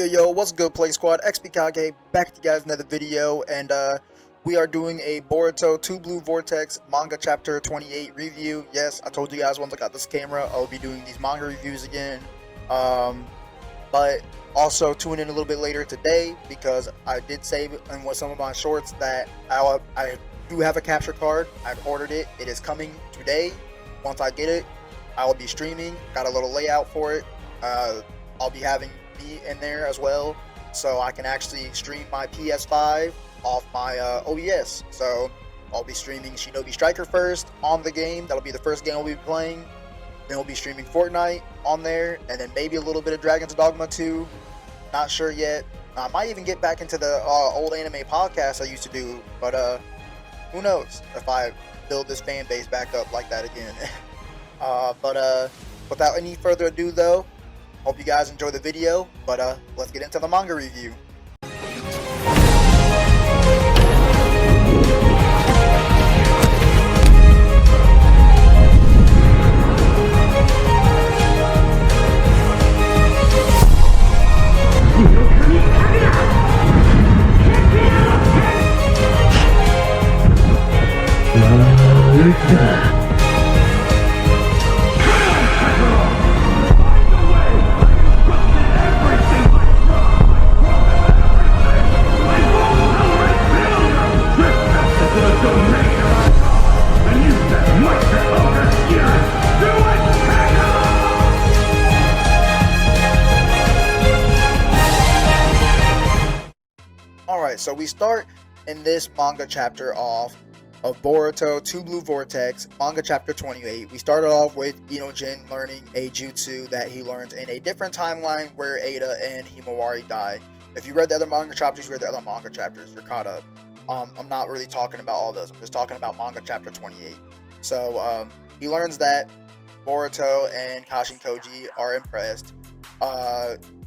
Yo, what's good, Play Squad? XPKAGE back with you guys another video, and we are doing a Boruto 2 Blue Vortex Manga Chapter 28 review. Yes, I told you guys once I got this camera, I'll be doing these manga reviews again. But also tune in a little bit later today, because I did say in some of my shorts that I do have a capture card. I've ordered it. It is coming today. Once I get it, I will be streaming. Got a little layout for it. I'll be having me in there as well, so I can actually stream my PS5 off my OBS. So I'll be streaming Shinobi Striker first on the game. That'll be the first game we'll be playing. Then we'll be streaming Fortnite on there, and then maybe a little bit of Dragon's Dogma 2. Not sure yet. I might even get back into the old anime podcast I used to do, but who knows if I build this fan base back up like that again. But without any further ado though, hope you guys enjoy the video, but let's get into the manga review. Alright, so we start in this manga chapter off of Boruto 2 Blue Vortex, manga chapter 28. We started off with Inojin learning a jutsu that he learned in a different timeline where Ada and Himawari died. If you read the other manga chapters, you read the other manga chapters, you're caught up. I'm not really talking about all those, I'm just talking about manga chapter 28. So he learns that Boruto and Kashin Koji are impressed.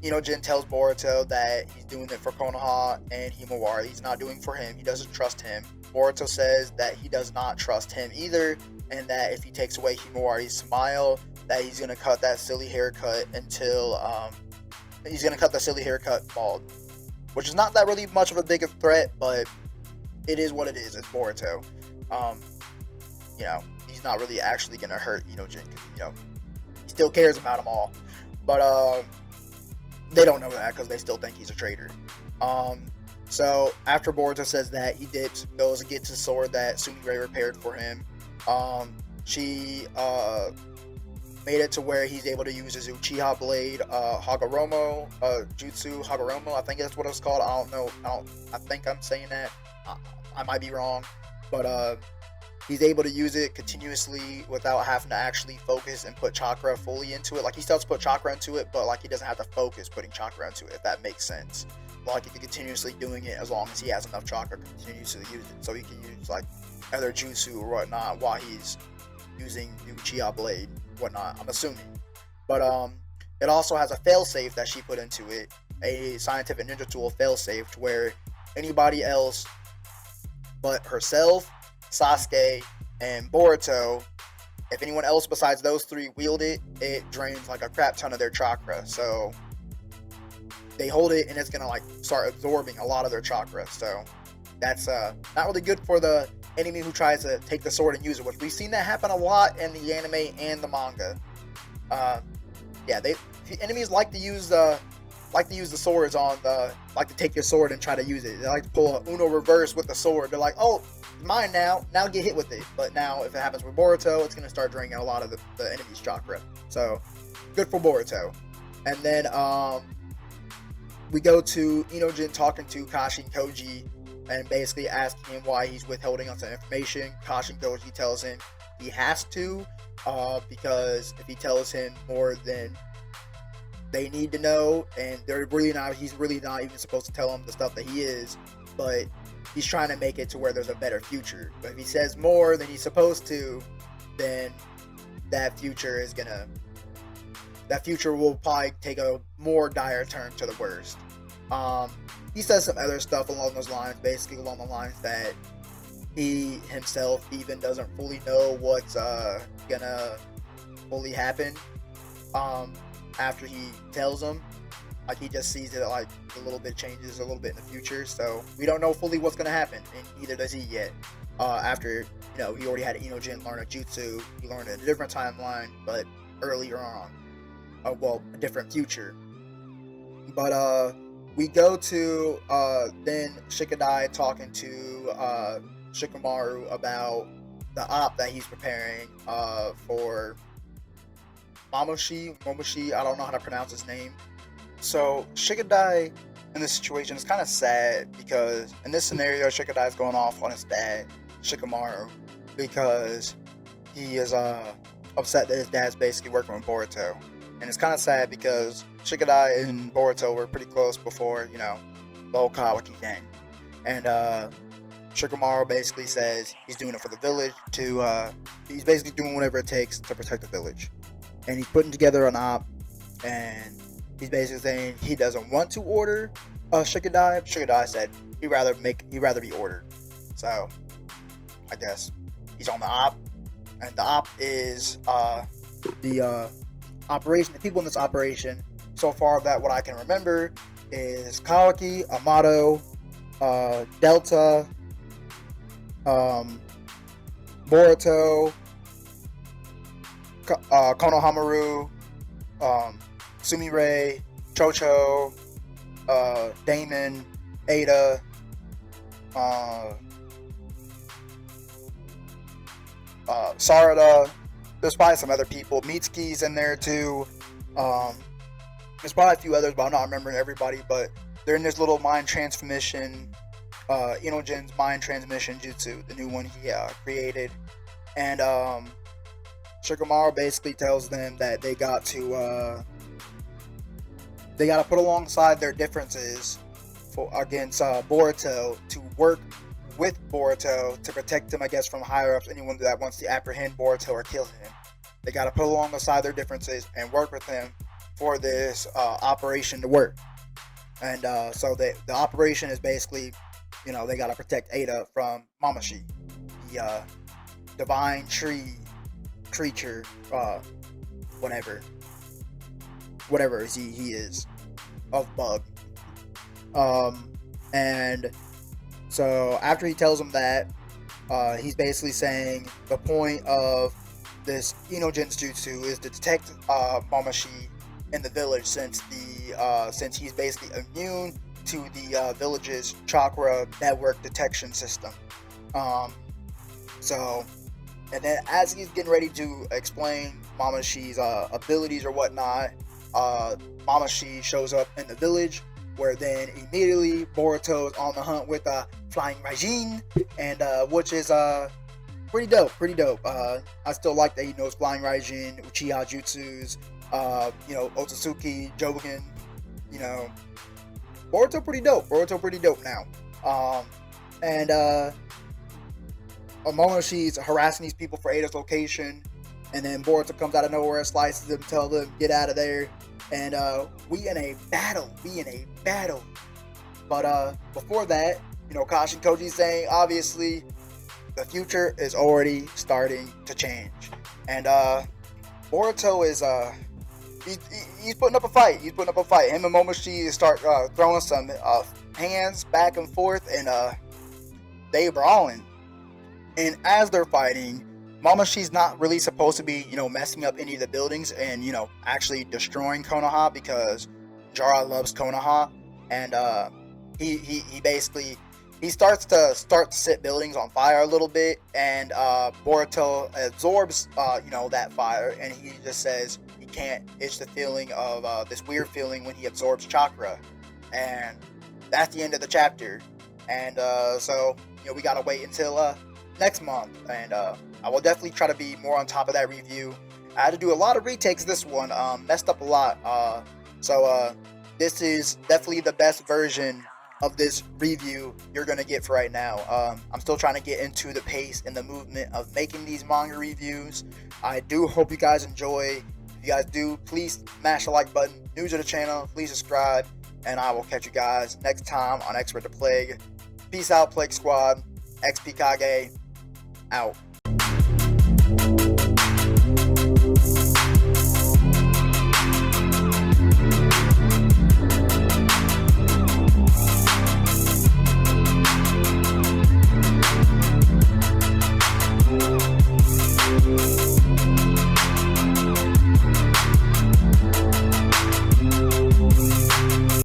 Inojin tells Boruto that he's doing it for Konoha and Himawari. He's not doing it for him. He doesn't trust him. Boruto says that he does not trust him either, and that if he takes away Himawari's smile, that he's gonna cut that silly haircut until he's gonna cut the silly haircut bald, which is not that really much of a big threat, but it is what it is. It's Boruto. He's not really actually gonna hurt Inojin. He still cares about them all, but they don't know that because they still think he's a traitor. So after Boruto says that, he dips, goes and gets his sword that Sumire repaired for him. She made it to where he's able to use his Uchiha blade, Hagoromo, Jutsu Hagoromo, I think that's what it's called. I don't know. I think I'm saying that. I might be wrong, but he's able to use it continuously without having to actually focus and put chakra fully into it. Like, he still has to put chakra into it, but like, he doesn't have to focus putting chakra into it, if that makes sense. Like, he can continuously doing it as long as he has enough chakra to continuously use it, so he can use like other jutsu or whatnot while he's using the Uchiha blade, whatnot, I'm assuming. But it also has a failsafe that she put into it, a scientific ninja tool failsafe, where anybody else but herself, Sasuke, and Boruto, if anyone else besides those three wield it, it drains like a crap ton of their chakra. So they hold it and it's gonna like start absorbing a lot of their chakra. So that's not really good for the enemy who tries to take the sword and use it, which we've seen that happen a lot in the anime and the manga. Enemies like to use the swords on like to take your sword and try to use it. They like to pull a Uno reverse with the sword. They're like, oh, mine now get hit with it. But now if it happens with Boruto, it's going to start draining a lot of the enemy's chakra. So good for Boruto. And then we go to Inojin talking to Kashin Koji and basically asking him why he's withholding on some information. Kashin Koji tells him he has to, because if he tells him more than they need to know, and he's really not even supposed to tell them the stuff that he is, but he's trying to make it to where there's a better future. But if he says more than he's supposed to, then that future will probably take a more dire turn to the worst. He says some other stuff along those lines, basically along the lines that he himself even doesn't fully know what's gonna fully happen after he tells them. Like, he just sees it like a little bit changes a little bit in the future. So we don't know fully what's gonna happen, and neither does he yet. After, he already had Inojin learn a jutsu. He learned in a different timeline, but earlier on. Well, a different future. But we go to then Shikadai talking to Shikamaru about the op that he's preparing for Momoshi, I don't know how to pronounce his name. So Shikadai in this situation is kind of sad, because in this scenario Shikadai is going off on his dad, Shikamaru, because he is upset that his dad's basically working with Boruto. And it's kind of sad because Shikadai and Boruto were pretty close before, the whole Kawaki thing. And Shikamaru basically says he's doing it for the village he's basically doing whatever it takes to protect the village. And he's putting together an op, and he's basically saying he doesn't want to order Shikadai. Shikadai said he'd rather be ordered. So I guess he's on the op, and the op is the operation. The people in this operation so far, that what I can remember, is Kawaki, Amato, Delta, Boruto, Konohamaru, Sumire, Chocho, Damon, Ada, Sarada. There's probably some other people. Mitsuki's in there too. There's probably a few others, but I'm not remembering everybody. But they're in this little mind transmission, Inojin's mind transmission jutsu, the new one he created. And Shikamaru basically tells them that they got to put alongside their differences against Boruto, to work with Boruto to protect him, I guess, from higher ups, anyone that wants to apprehend Boruto or kill him. They got to put alongside their differences and work with him for this operation to work. And so the operation is basically, they got to protect Ada from Momoshi, the divine tree creature, whatever he is, of bug. And so after he tells him that, he's basically saying the point of this Inojin's jutsu is to detect Momoshi in the village, since he's basically immune to the village's chakra network detection system. And then as he's getting ready to explain Momoshi's abilities or whatnot, Momoshi shows up in the village, where then immediately Boruto is on the hunt with Flying Raijin, and which is pretty dope. I still like that he knows Flying Raijin, Uchiha Jutsus, Otsutsuki, Jogen. Boruto pretty dope now. And Momoshi's harassing these people for Ada's location, and then Boruto comes out of nowhere, slices them, tells them get out of there, and we in a battle. But before that, Kashi and Koji saying obviously the future is already starting to change, and Boruto is he's putting up a fight. Him and Momoshi start throwing some hands back and forth, and they brawling. And as they're fighting, Momoshi's not really supposed to be, messing up any of the buildings and, actually destroying Konoha, because Jara loves Konoha. And he basically starts to set buildings on fire a little bit, and Boruto absorbs that fire, and he just says he can't itch the feeling of this weird feeling when he absorbs chakra. And that's the end of the chapter. And so we gotta wait until next month, and I will definitely try to be more on top of that review. I had to do a lot of retakes this one, messed up a lot, so this is definitely the best version of this review you're gonna get for right now. I'm still trying to get into the pace and the movement of making these manga reviews. I do hope you guys enjoy. If you guys do, please smash the like button. New to the channel, please subscribe, and I will catch you guys next time on XpertDaPlague. Peace out, Plague Squad. XPKAGE out.